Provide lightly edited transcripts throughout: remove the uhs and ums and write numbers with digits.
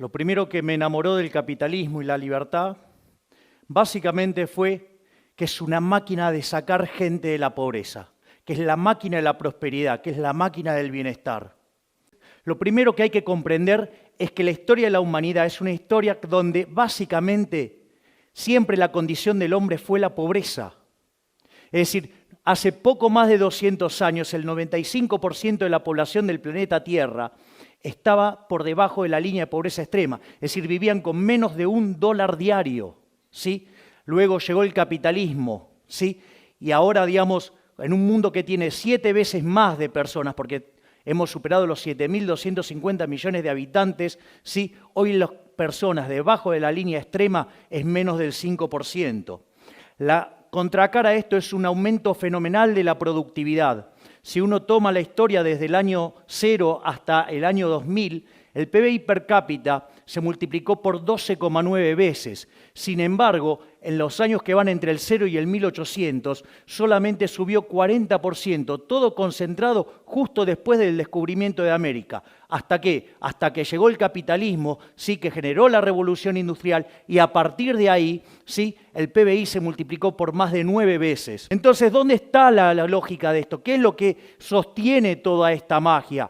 Lo primero que me enamoró del capitalismo y la libertad, básicamente fue que es una máquina de sacar gente de la pobreza, que es la máquina de la prosperidad, que es la máquina del bienestar. Lo primero que hay que comprender es que la historia de la humanidad es una historia donde básicamente siempre la condición del hombre fue la pobreza. Es decir, hace poco más de 200 años, el 95% de la población del planeta Tierra estaba por debajo de la línea de pobreza extrema. Es decir, vivían con menos de $1 diario, ¿sí? Luego llegó el capitalismo, ¿sí? Y ahora, digamos, en un mundo que tiene 7 veces más de personas, porque hemos superado los 7.250 millones de habitantes, ¿sí? Hoy las personas debajo de la línea extrema es menos del 5%. La contracara a esto es un aumento fenomenal de la productividad. Si uno toma la historia desde el año 0 hasta el año 2000, el PBI per cápita se multiplicó por 12,9 veces. Sin embargo, en los años que van entre el 0 y el 1800, solamente subió 40%, todo concentrado justo después del descubrimiento de América. ¿Hasta qué? Hasta que llegó el capitalismo, sí, que generó la revolución industrial, y a partir de ahí, sí, el PBI se multiplicó por más de 9 veces. Entonces, ¿dónde está la lógica de esto? ¿Qué es lo que sostiene toda esta magia?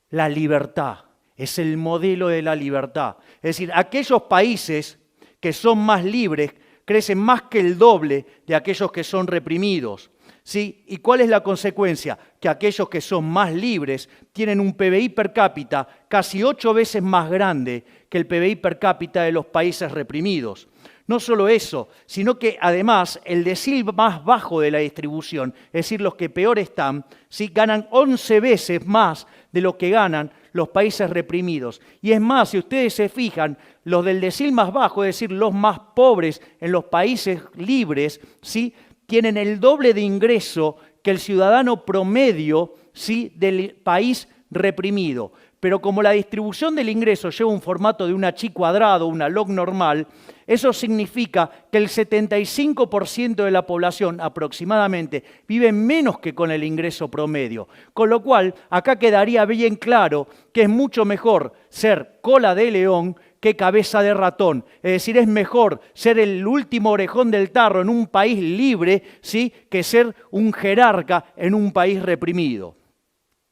La libertad. Es el modelo de la libertad. Es decir, aquellos países que son más libres crecen más que el doble de aquellos que son reprimidos, ¿sí? ¿Y cuál es la consecuencia? Que aquellos que son más libres tienen un PBI per cápita casi 8 veces más grande que el PBI per cápita de los países reprimidos. No solo eso, sino que además el decil más bajo de la distribución, es decir, los que peor están, ¿sí? Ganan 11 veces más de lo que ganan los países reprimidos. Y es más, si ustedes se fijan, los del decil más bajo, es decir, los más pobres en los países libres, ¿sí? Tienen el doble de ingreso que el ciudadano promedio, ¿sí? Del país reprimido. Pero como la distribución del ingreso lleva un formato de una chi cuadrado, una log normal, eso significa que el 75% de la población aproximadamente vive menos que con el ingreso promedio. Con lo cual, acá quedaría bien claro que es mucho mejor ser cola de león que cabeza de ratón. Es decir, es mejor ser el último orejón del tarro en un país libre, ¿sí? Que ser un jerarca en un país reprimido.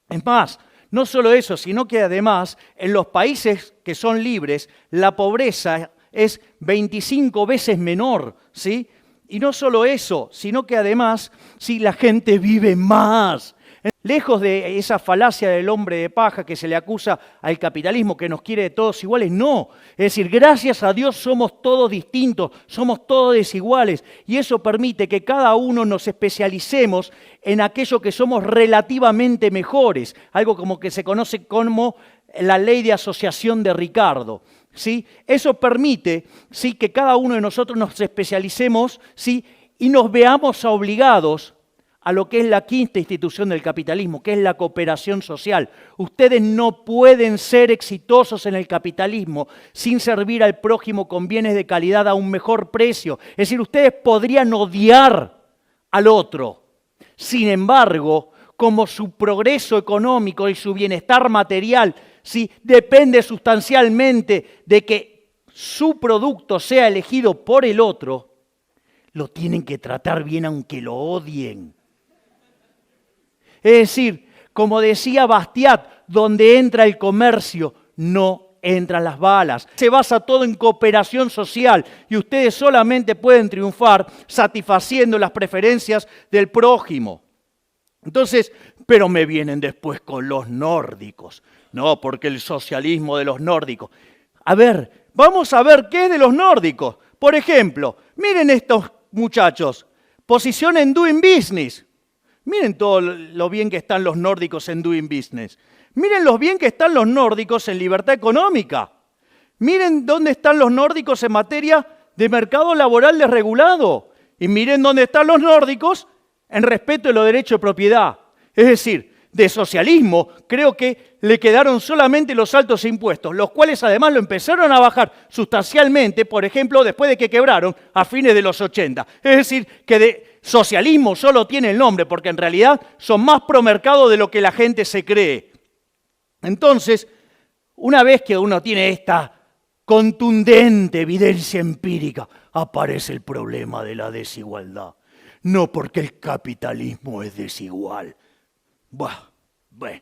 Es más, no solo eso, sino que además en los países que son libres la pobreza es 25 veces menor, ¿sí? Y no solo eso, sino que además, sí, la gente vive más. Lejos de esa falacia del hombre de paja que se le acusa al capitalismo que nos quiere de todos iguales, no. Es decir, gracias a Dios somos todos distintos, somos todos desiguales y eso permite que cada uno nos especialicemos en aquello que somos relativamente mejores, algo como que se conoce como la ley de asociación de Ricardo. ¿Sí? Eso permite, ¿sí? Que cada uno de nosotros nos especialicemos, ¿sí? Y nos veamos obligados a lo que es la quinta institución del capitalismo, que es la cooperación social. Ustedes no pueden ser exitosos en el capitalismo sin servir al prójimo con bienes de calidad a un mejor precio. Es decir, ustedes podrían odiar al otro. Sin embargo, como su progreso económico y su bienestar material, ¿sí? Depende sustancialmente de que su producto sea elegido por el otro, lo tienen que tratar bien aunque lo odien. Es decir, como decía Bastiat, donde entra el comercio, no entran las balas. Se basa todo en cooperación social y ustedes solamente pueden triunfar satisfaciendo las preferencias del prójimo. Entonces, pero me vienen después con los nórdicos. No, porque el socialismo de los nórdicos. A ver, vamos a ver qué es de los nórdicos. Por ejemplo, miren estos muchachos. Posición en Doing Business. Miren todo lo bien que están los nórdicos en Doing Business. Miren lo bien que están los nórdicos en libertad económica. Miren dónde están los nórdicos en materia de mercado laboral desregulado. Y miren dónde están los nórdicos en respeto de los derechos de propiedad. Es decir, de socialismo creo que le quedaron solamente los altos impuestos, los cuales además lo empezaron a bajar sustancialmente, por ejemplo, después de que quebraron a fines de los 80. Es decir, que de socialismo solo tiene el nombre, porque en realidad son más pro mercado de lo que la gente se cree. Entonces, una vez que uno tiene esta contundente evidencia empírica, aparece el problema de la desigualdad. No porque el capitalismo es desigual. Bueno,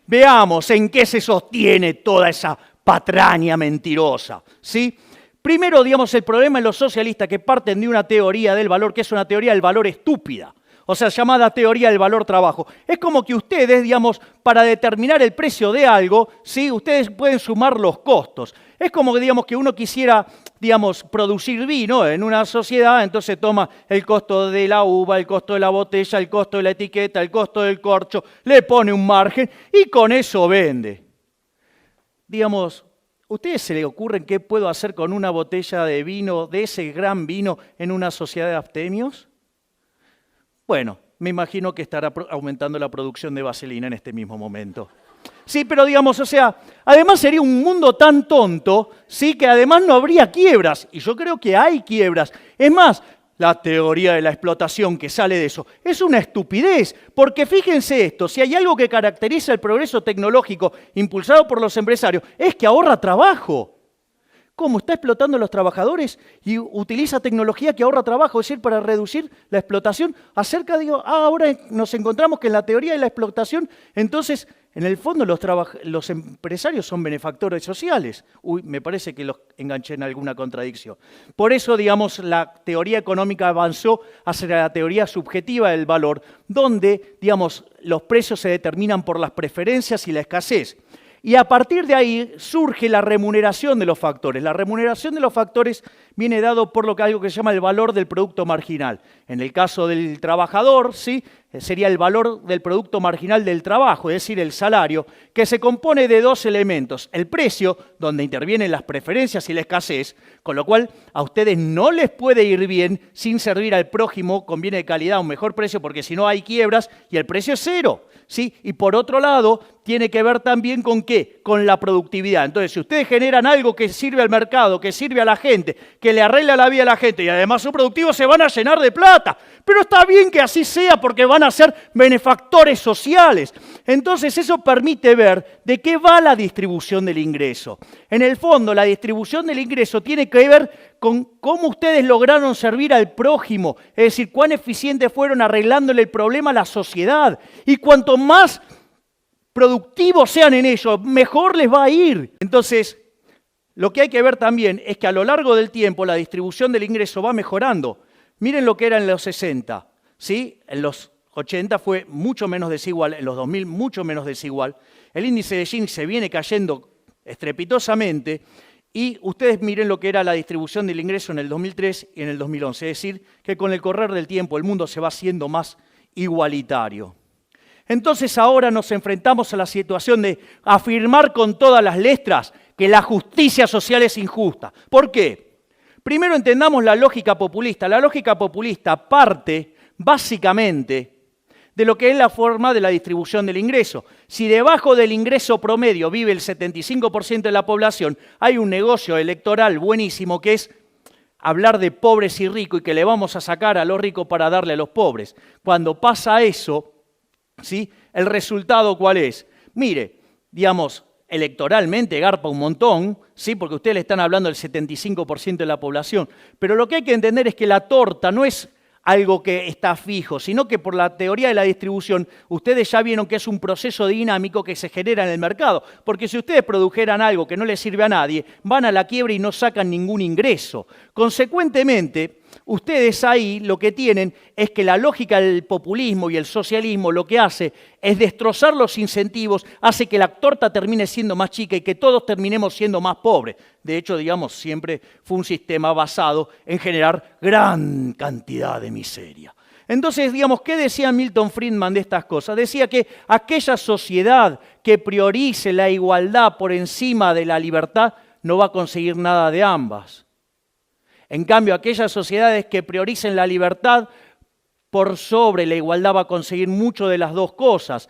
veamos en qué se sostiene toda esa patraña mentirosa, ¿sí? Primero, digamos, el problema en los socialistas que parten de una teoría del valor, que es una teoría del valor estúpida, o sea, llamada teoría del valor trabajo. Es como que ustedes, digamos, para determinar el precio de algo, ¿sí? Ustedes pueden sumar los costos. Es como que, digamos, que uno quisiera, digamos, producir vino en una sociedad, entonces toma el costo de la uva, el costo de la botella, el costo de la etiqueta, el costo del corcho, le pone un margen y con eso vende. Digamos, ¿ustedes se les ocurren qué puedo hacer con una botella de vino, de ese gran vino, en una sociedad de abstemios? Bueno, me imagino que estará aumentando la producción de vaselina en este mismo momento. Sí, pero digamos, o sea, además sería un mundo tan tonto, sí, que además no habría quiebras. Y yo creo que hay quiebras. Es más, la teoría de la explotación que sale de eso es una estupidez. Porque fíjense esto, si hay algo que caracteriza el progreso tecnológico impulsado por los empresarios, es que ahorra trabajo. ¿Cómo? Está explotando a los trabajadores y utiliza tecnología que ahorra trabajo, es decir, para reducir la explotación. Ahora nos encontramos que en la teoría de la explotación, entonces, en el fondo los empresarios son benefactores sociales. Uy, me parece que los enganché en alguna contradicción. Por eso, digamos, la teoría económica avanzó hacia la teoría subjetiva del valor, donde, digamos, los precios se determinan por las preferencias y la escasez. Y a partir de ahí surge la remuneración de los factores. La remuneración de los factores viene dado por algo que se llama el valor del producto marginal. En el caso del trabajador, ¿sí? Sería el valor del producto marginal del trabajo, es decir, el salario, que se compone de dos elementos. El precio, donde intervienen las preferencias y la escasez, con lo cual a ustedes no les puede ir bien sin servir al prójimo con bienes de calidad a un mejor precio, porque si no hay quiebras y el precio es cero. ¿Sí? Y por otro lado, tiene que ver también con ¿qué? Con la productividad. Entonces, si ustedes generan algo que sirve al mercado, que sirve a la gente, que le arregla la vida a la gente y además son productivos, se van a llenar de plata. Pero está bien que así sea porque van a ser benefactores sociales. Entonces, eso permite ver de qué va la distribución del ingreso. En el fondo, la distribución del ingreso tiene que ver con cómo ustedes lograron servir al prójimo, es decir, cuán eficientes fueron arreglándole el problema a la sociedad. Y cuanto más productivos sean en ello, mejor les va a ir. Entonces, lo que hay que ver también es que a lo largo del tiempo la distribución del ingreso va mejorando. Miren lo que era en los 60, ¿sí? En los 80 fue mucho menos desigual, en los 2000 mucho menos desigual. El índice de Gini se viene cayendo estrepitosamente. Y ustedes miren lo que era la distribución del ingreso en el 2003 y en el 2011. Es decir, que con el correr del tiempo el mundo se va haciendo más igualitario. Entonces ahora nos enfrentamos a la situación de afirmar con todas las letras que la justicia social es injusta. ¿Por qué? Primero entendamos la lógica populista. La lógica populista parte básicamente de lo que es la forma de la distribución del ingreso. Si debajo del ingreso promedio vive el 75% de la población, hay un negocio electoral buenísimo que es hablar de pobres y ricos y que le vamos a sacar a los ricos para darle a los pobres. Cuando pasa eso, ¿sí? ¿El resultado cuál es? Mire, digamos, electoralmente garpa un montón, ¿sí? Porque ustedes le están hablando del 75% de la población, pero lo que hay que entender es que la torta no es algo que está fijo, sino que por la teoría de la distribución, ustedes ya vieron que es un proceso dinámico que se genera en el mercado, porque si ustedes produjeran algo que no les sirve a nadie, van a la quiebra y no sacan ningún ingreso. Consecuentemente, ustedes ahí lo que tienen es que la lógica del populismo y el socialismo lo que hace es destrozar los incentivos, hace que la torta termine siendo más chica y que todos terminemos siendo más pobres. De hecho, digamos, siempre fue un sistema basado en generar gran cantidad de miseria. Entonces, digamos, ¿qué decía Milton Friedman de estas cosas? Decía que aquella sociedad que priorice la igualdad por encima de la libertad no va a conseguir nada de ambas. En cambio, aquellas sociedades que prioricen la libertad por sobre la igualdad va a conseguir mucho de las dos cosas.